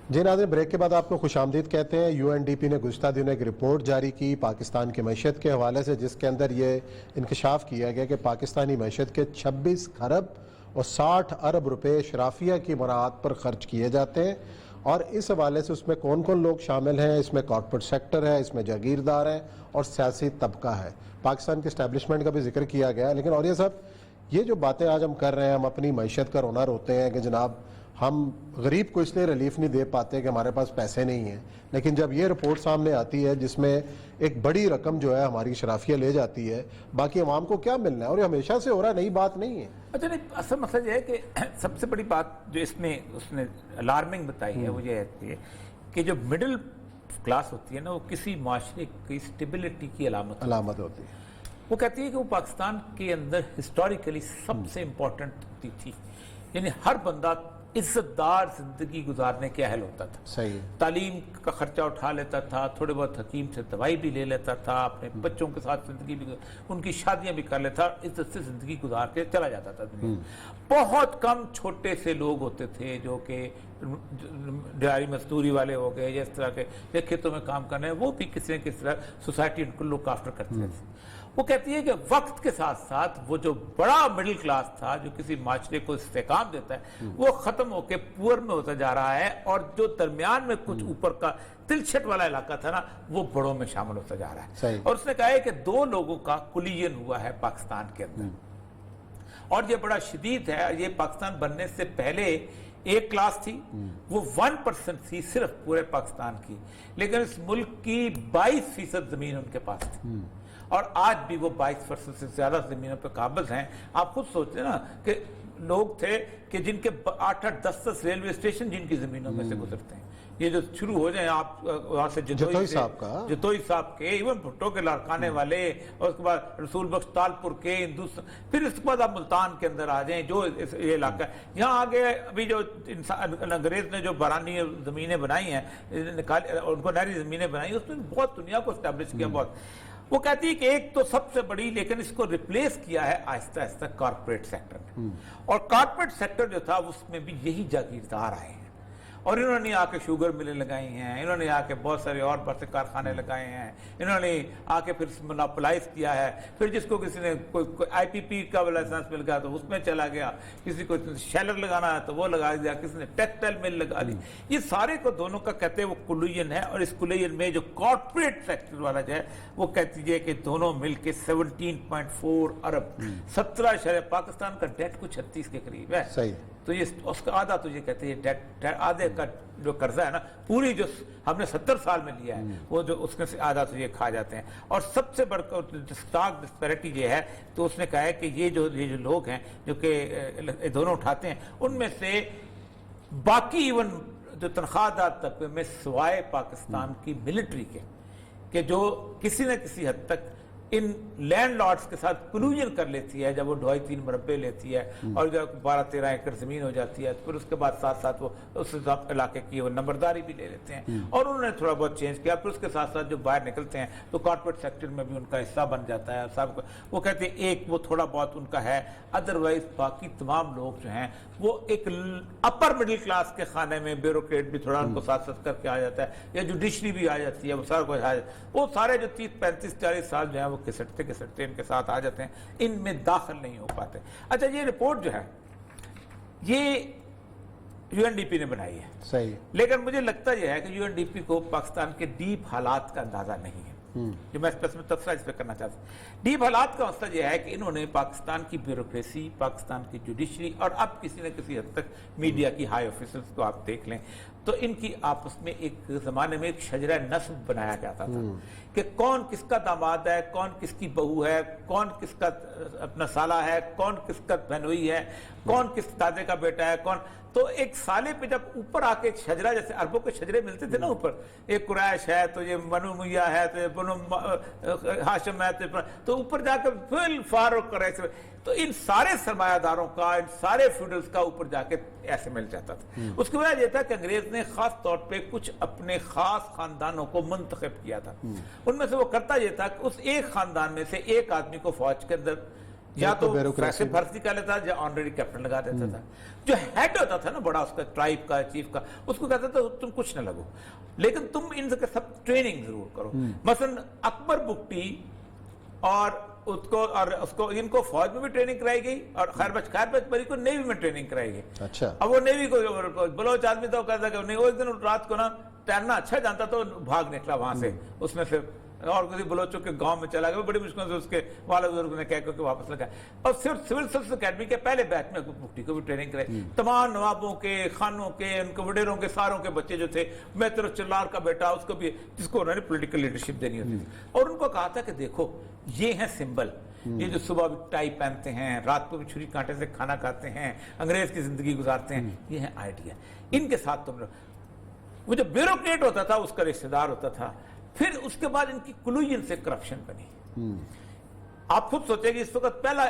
جی ناظرین، بریک کے بعد آپ کو خوش آمدید کہتے ہیں۔ یو این ڈی پی نے گزشتہ دنوں ایک رپورٹ جاری کی پاکستان کی معیشت کے حوالے سے، جس کے اندر یہ انکشاف کیا گیا کہ پاکستانی معیشت کے 26 ارب اور 60 ارب روپے اشرافیہ کی مراعات پر خرچ کیے جاتے ہیں، اور اس حوالے سے اس میں کون کون لوگ شامل ہیں، اس میں کارپوریٹ سیکٹر ہے، اس میں جاگیردار ہیں اور سیاسی طبقہ ہے۔ پاکستان کے اسٹیبلشمنٹ کا بھی ذکر کیا گیا ہے۔ لیکن اور یہ صاحب، یہ جو باتیں آج ہم کر رہے ہیں، ہم اپنی معیشت کا رونا روتے ہیں کہ جناب ہم غریب کو اس لیے ریلیف نہیں دے پاتے کہ ہمارے پاس پیسے نہیں ہیں، لیکن جب یہ رپورٹ سامنے آتی ہے جس میں ایک بڑی رقم جو ہے ہماری شرافیہ لے جاتی ہے، باقی عوام کو کیا ملنا ہے؟ اور یہ ہمیشہ سے ہو رہا ہے، نئی بات نہیں ہے۔ اچھا نہیں، اصل مسئلہ یہ ہے کہ سب سے بڑی بات جو اس نے الارمنگ بتائی ہے وہ یہ ہے کہ جو مڈل کلاس ہوتی ہے نا، وہ کسی معاشرے کی اسٹیبلٹی کی علامت ہوتی ہے۔ وہ کہتی ہے کہ وہ پاکستان کے اندر ہسٹوریکلی سب سے امپورٹنٹ تھی، یعنی ہر بندہ عزت دار زندگی گزارنے کے اہل ہوتا تھا، صحیح، تعلیم کا خرچہ اٹھا لیتا تھا، تھوڑے بہت حکیم سے دوائی بھی لے لیتا تھا، اپنے بچوں کے ساتھ زندگی بھی، ان کی شادیاں بھی کر لیتا، عزت سے زندگی گزار کے چلا جاتا تھا دنیا۔ بہت کم چھوٹے سے لوگ ہوتے تھے جو کہ دیہاڑی مزدوری والے ہو گئے یا اس طرح کے کھیتوں میں کام کرنے، وہ بھی کسی نہ کسی طرح سوسائٹی ان کو لک آفٹر کرتی ہے۔ وہ کہتی ہے کہ وقت کے ساتھ ساتھ وہ جو بڑا مڈل کلاس تھا جو کسی معاشرے کو استحکام دیتا ہے، وہ ختم ہو کے پور میں ہوتا جا رہا ہے، اور جو درمیان میں کچھ اوپر کا تلچھٹ والا علاقہ تھا نا، وہ بڑوں میں شامل ہوتا جا رہا ہے۔ اور اس نے کہا ہے کہ 2 لوگوں کا کولیژن ہوا ہے پاکستان کے اندر، اور یہ بڑا شدید ہے۔ یہ پاکستان بننے سے پہلے ایک کلاس تھی، وہ 1% تھی صرف پورے پاکستان کی، لیکن اس ملک کی 22% زمین ان کے پاس تھی، اور آج بھی وہ 22% سے زیادہ زمینوں پہ قابض ہیں۔ آپ خود سوچتے ہیں نا کہ لوگ تھے کہ جن کے 8-8 10-10 ریلوے اسٹیشن جن کی زمینوں میں سے گزرتے ہیں۔ یہ جو شروع ہو جائیں آپ وہاں سے جتوئی صاحب کے، ایون بھٹو کے لاڑکانے والے، اور اس کے بعد رسول بخش تالپور کے، ہندوستان، پھر اس کے بعد آپ ملتان کے اندر آ جائیں، جو یہ علاقہ ہے یہاں آگے ابھی جو انگریز نے جو بارانی زمینیں بنائی ہیں، ان کو نہری زمینیں بنائی، اس نے بہت دنیا کو اسٹیبلش کیا بہت۔ وہ کہتی ہے کہ ایک تو سب سے بڑی، لیکن اس کو ریپلیس کیا ہے آہستہ آہستہ کارپوریٹ سیکٹر نے، اور کارپوریٹ سیکٹر جو تھا اس میں بھی یہی جاگیردار آئے ہیں، اور انہوں نے آ کے شوگر ملیں لگائی ہیں، انہوں نے آ کے بہت سارے اور بڑے کارخانے لگائے ہیں، انہوں نے آ کے پھر مونوپلائز کیا ہے، پھر جس کو کسی نے کوئی آئی پی پی کا لائسنس مل گیا تو اس میں چلا گیا، کسی کو شیلر لگانا ہے تو وہ لگا دیا، کسی نے ٹیکسٹائل مل لگا دی۔ یہ سارے کو دونوں کا کہتے ہیں وہ کولیژن ہے، اور اس کولیژن میں جو کارپوریٹ سیکٹر والا جو ہے وہ کہتی ہے کہ دونوں مل کے 17.4 ارب 17 پاکستان کا ڈیٹ کو 36 کے قریب ہے۔ صحیح، تو یہ اس کا آدھا تو یہ کہتے ہیں ڈیٹ آدھے کا جو قرضہ ہے نا، پوری جو ہم نے 70 سال میں لیا ہے، وہ جو اس میں سے آدھا تو یہ کھا جاتے ہیں۔ اور سب سے بڑھ اسٹارک ڈسپیرٹی یہ ہے، تو اس نے کہا ہے کہ یہ جو لوگ ہیں جو کہ دونوں اٹھاتے ہیں، ان میں سے باقی ایون جو تنخواہ دار طبقے میں سوائے پاکستان کی ملٹری کے، کہ جو کسی نہ کسی حد تک ان لینڈ لارڈز کے ساتھ کلوژن کر لیتی ہے، جب وہ 2.5-3 مربع لیتی ہے اور جب 12-13 ایکڑ زمین ہو جاتی ہے، پھر اس کے بعد ساتھ ساتھ وہ اس علاقے کی وہ نمبرداری بھی لے لیتے ہیں، اور انہوں نے تھوڑا بہت چینج کیا، پھر اس کے ساتھ ساتھ جو باہر نکلتے ہیں تو کارپوریٹ سیکٹر میں بھی ان کا حصہ بن جاتا ہے سب۔ وہ کہتے ہیں ایک وہ تھوڑا بہت ان کا ہے، ادروائز باقی تمام لوگ جو ہیں وہ ایک اپر مڈل کلاس کے خانے میں، بیوروکریٹ بھی تھوڑا ان کو ساتھ ساتھ کر کے آ جاتا ہے، یا جوڈیشری بھی آ جاتی ہے، وہ سارا کچھ آ جاتا ہے، وہ سارے جو 30-35-40 سال جو ہیں وہ گھسٹتے ان کے ساتھ آ جاتے ہیں، ان میں داخل نہیں ہو پاتے۔ اچھا، یہ رپورٹ جو ہے یہ یو این ڈی پی نے بنائی ہے، صحیح، لیکن مجھے لگتا یہ ہے کہ یو این ڈی پی کو پاکستان کے ڈیپ حالات کا اندازہ نہیں ہے، جو میں تبصرہ اس پہ کرنا چاہتا ہوں۔ ڈیپ حالات کا مسئلہ یہ ہے کہ انہوں نے پاکستان کی بیوروکریسی، پاکستان کی جوڈیشری، اور اب کسی نہ کسی حد تک میڈیا کی ہائی آفیسرز کو آپ دیکھ لیں تو ان کی آپس میں ایک زمانے میں ایک شجرہ نسب بنایا جاتا تھا کہ کون کس کا داماد ہے، کون کس کی بہو ہے، کون کس کا اپنا سالہ ہے، کون کس کا بہنوئی ہے، کون کس دادے کا بیٹا ہے، کون۔ تو ایک سالے پہ جب اوپر آ کے ایک شجرہ، جیسے عربوں کے شجرے ملتے تھے نا اوپر، ایک قریش ہے تو یہ بنو میاں ہے تو یہ بنو ہاشم ہے تو اوپر جا کر فل فاروق قریش، تو ان سارے سرمایہ داروں کا، ان سارے فیوڈلز کا اوپر جا کے ایسے مل جاتا تھا۔ اس کی وجہ یہ تھا کہ انگریز نے خاص طور پہ کچھ اپنے خاص خاندانوں کو منتخب کیا تھا، ان میں سے وہ کرتا یہ تھا کہ اس ایک خاندان میں سے ایک آدمی کو فوج کے اندر या तो bureaucracy वैसे भर्ती कर लेता या ऑनरेडी कैप्टन लगा देता था। जो हेड होता था ना बड़ा उसका ट्राइब का चीफ का, उसको कहता था तुम कुछ न लगो, लेकिन तुम इन सब ट्रेनिंग जरूर करो। मसलन अकबर बुगटी और उसको इनको फौज में भी ट्रेनिंग कराई गई और खैर बरी को नेवी में ट्रेनिंग कराई गई। अच्छा। अब वो नेवी को बलोच आदमी तो कहता कि नहीं, वो एक दिन रात को ना तैरना अच्छा जानता तो भाग निकला वहां से, उसमें से और किसी बलोचों के गांव में चला गया, बड़ी मुश्किल से उसके वाले बुजुर्ग ने कह के वापस लगा। और सिर्फ सिविल सर्विस अकेडमी के पहले बैच में बुगटी को भी ट्रेनिंग कराई। तमाम नवाबों के, खानों के, उनके वडेरों के, सारों के बच्चे जो थे, मैं तेरे चिल्लार का बेटा, उसको भी, जिसको उन्होंने पॉलिटिकल लीडरशिप देनी होती थी, और उनको कहा था कि देखो ये है सिंबल, ये जो सुबह भी टाई पहनते हैं, रात को भी छुरी कांटे से खाना खाते हैं, अंग्रेज की जिंदगी गुजारते हैं, ये है आइडिया, इनके साथ तुम। वो जो ब्यूरोक्रेट होता था उसका रिश्तेदार होता था। फिर उसके बाद इनकी कोलूजन से करप्शन बनी। आप खुद सोचें कि इस वक्त पहला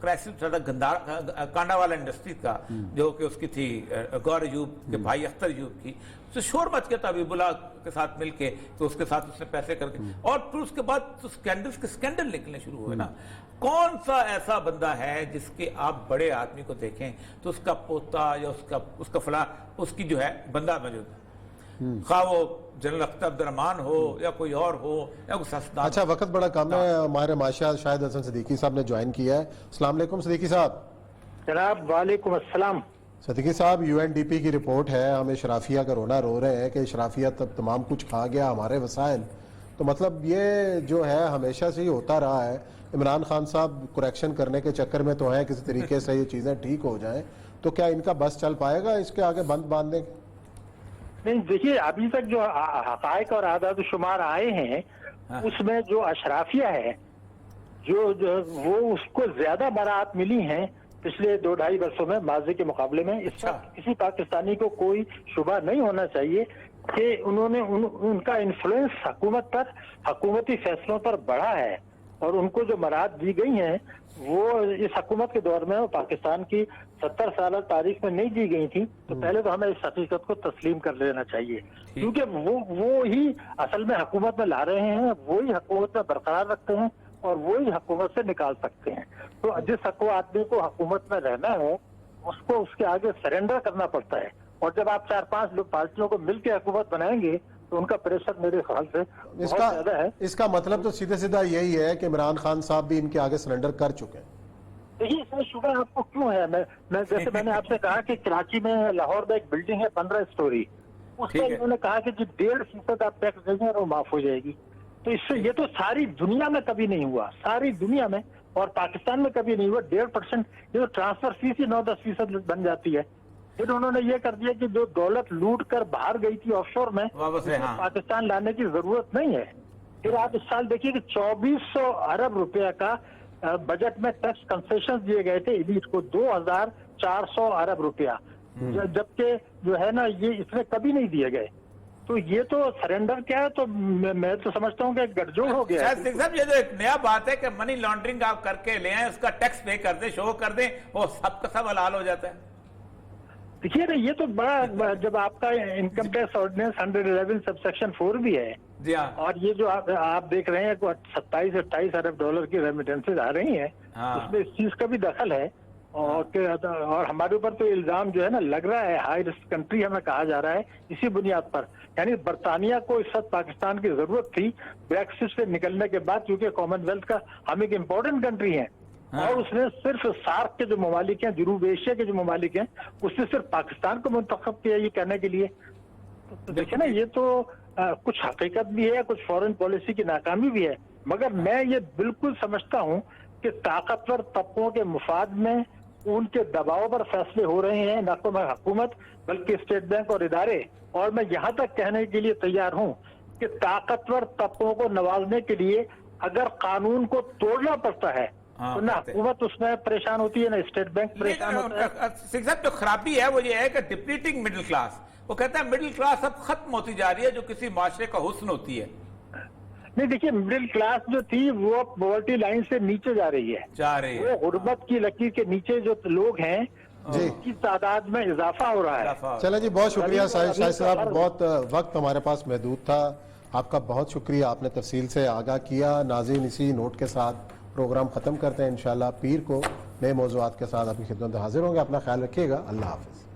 क्राइसिस था कांडावाला इंडस्ट्री का, जो कि उसकी थी गौर अयूब के भाई अख्तर अयूब की, तो शोर मच गया था अबीबुल्ला के साथ मिलके, तो उसके साथ उसने पैसे करके, और फिर उसके बाद तो स्कैंडल निकलने शुरू हुए ना। कौन सा ऐसा बंदा है जिसके आप बड़े आदमी को देखें तो उसका पोता या उसका फला, उसकी जो है बंदा मौजूद, खा वो जनरल अख्तर अब्दुर्रहमान हो या कोई और हो या कोई सस्ता। अच्छा, वक्त बड़ा कम है, हमारे माशा शाहिद हसन सिद्दीकी साहब ने ज्वाइन किया है। अस्सलाम वालेकुम सिद्दीकी साहब। जनाब वालेकुम अस्सलाम। सिद्दीकी साहब, यूएनडीपी की रिपोर्ट है, हम इशराफिया का रोना रो रहे हैं कि इशराफिया तब तमाम कुछ खा गया हमारे वसाइल। तो मतलब ये जो है हमेशा से ही होता रहा है। इमरान खान साहब करेक्शन करने के चक्कर में तो हैं, किसी तरीके से ये चीज़ें ठीक हो जाएं, तो क्या इनका बस चल पाएगा इसके आगे बंद बांधने? नहीं, देखिए अभी तक जो हक़ाइक़ और आदाद शुमार आए हैं उसमें जो अशराफिया है जो वो उसको ज्यादा बरात मिली हैं पिछले 2-2.5 वर्षों में माजी के मुकाबले में। इस पर किसी पाकिस्तानी को कोई शुबा नहीं होना चाहिए कि उन्होंने उनका इन्फ्लुएंस हुकूमत पर, हुकूमती फैसलों पर बढ़ा है, और उनको जो मराद दी गई हैं वो इस हुकूमत के दौर में पाकिस्तान की 70 साल तारीख में नहीं दी गई थी। तो पहले तो हमें इस हकीकत को तस्लीम कर लेना चाहिए, क्योंकि वो ही असल में हुकूमत में ला रहे हैं, वो ही हुकूमत में बरकरार रखते हैं और वो ही हुकूमत से निकाल सकते हैं। तो जिस आदमी को हुकूमत में रहना है उसको उसके आगे सरेंडर करना पड़ता है, और जब आप 4-5 लोग पार्टियों को मिलकर हुकूमत बनाएंगे तो उनका प्रेशर मेरे ख्याल से बहुत ज्यादा है। इसका मतलब तो सीधे सीधा यही है कि इमरान खान साहब भी इनके आगे सरेंडर कर चुके हैं। देखिए इसमें शुबा आपको क्यों है? मैं जैसे मैंने आपसे कहा कि कराची में, लाहौर में एक बिल्डिंग है 15 स्टोरी, उस पर इन्होंने कहा कि जो 1.5% आप टैक्स देंगे वो माफ हो जाएगी। तो इससे ये तो सारी दुनिया में कभी नहीं हुआ, सारी दुनिया में, और पाकिस्तान में कभी नहीं हुआ। 1.5% ये तो ट्रांसफर फीस ही 9-10% बन जाती है। फिर उन्होंने ये कर दिया कि जो दौलत लूट कर बाहर गई थी ऑफशोर में, पाकिस्तान लाने की जरूरत नहीं है। फिर आप इस साल देखिए कि 2400 अरब रुपया का बजट में टैक्स कंसेशन दिए गए थे एलीट को, 2400 अरब रुपया, जबकि जो है ना ये इसमें कभी नहीं दिए गए। तो ये तो सरेंडर क्या है? तो मैं तो समझता हूँ कि गठजोड़ हो गया है। साहब ये जो एक नया बात है कि मनी लॉन्ड्रिंग आप करके ले आए, उसका टैक्स पे कर दे, शो कर दे, वो सबका सब हलाल हो जाता है। देखिए ना ये तो बड़ा, जब आपका इनकम टैक्स ऑर्डिनेंस 111 सबसेक्शन 4 भी है जी हाँ। और ये जो आप देख रहे हैं 27-28 अरब डॉलर की रेमिटेंसेज आ रही हैं, उसमें इस चीज का भी दखल है। और हमारे ऊपर तो इल्जाम जो है ना लग रहा है, हाई रिस्क कंट्री हमें कहा जा रहा है इसी बुनियाद पर। यानी बरतानिया को इस वक्त पाकिस्तान की जरूरत थी ब्रेक्सिट से निकलने के बाद, क्योंकि कॉमनवेल्थ का हम एक इम्पोर्टेंट कंट्री है, और उसने सिर्फ सार्क के जो ममालिक हैं, जनूब एशिया के जो ममालिक हैं, उसने सिर्फ पाकिस्तान को मुंतखब किया ये कहने के लिए। तो देखिए ना ये तो कुछ हकीकत भी है, कुछ फॉरेन पॉलिसी की नाकामी भी है, मगर मैं ये बिल्कुल समझता हूँ कि ताकतवर तबकों के मुफाद में उनके दबाव पर फैसले हो रहे हैं, न तो हुकूमत बल्कि स्टेट बैंक और इदारे। और मैं यहाँ तक कहने के लिए तैयार हूँ कि ताकतवर तबकों को नवाजने के लिए अगर कानून को तोड़ना पड़ता है तो ना हुकूमत उसमें परेशान होती है, ना स्टेट बैंक परेशान होता है। सिंह साहब जो खराबी है वो ये है कि डिप्लीटिंग मिडिल क्लास, वो कहता है मिडिल क्लास अब खत्म होती जा रही है, जो किसी माशरे का हुस्न होती है। नहीं देखिए, मिडिल क्लास जो थी वो पॉवर्टी लाइन से नीचे जा रही है, वो गुर्बत की लकीर के नीचे जो लोग हैं की तादाद में इजाफा हो रहा है। चले जी, बहुत शुक्रिया शाहिद साहब, बहुत वक्त हमारे पास महदूद था, आपका बहुत शुक्रिया, आपने तफसील से आगाह किया। नाज़रीन, इसी नोट के साथ پروگرام ختم کرتے ہیں. انشاءاللہ پیر کو نئے موضوعات کے ساتھ اپنی خدمت میں حاضر ہوں گے. اپنا خیال رکھیے گا. اللہ حافظ.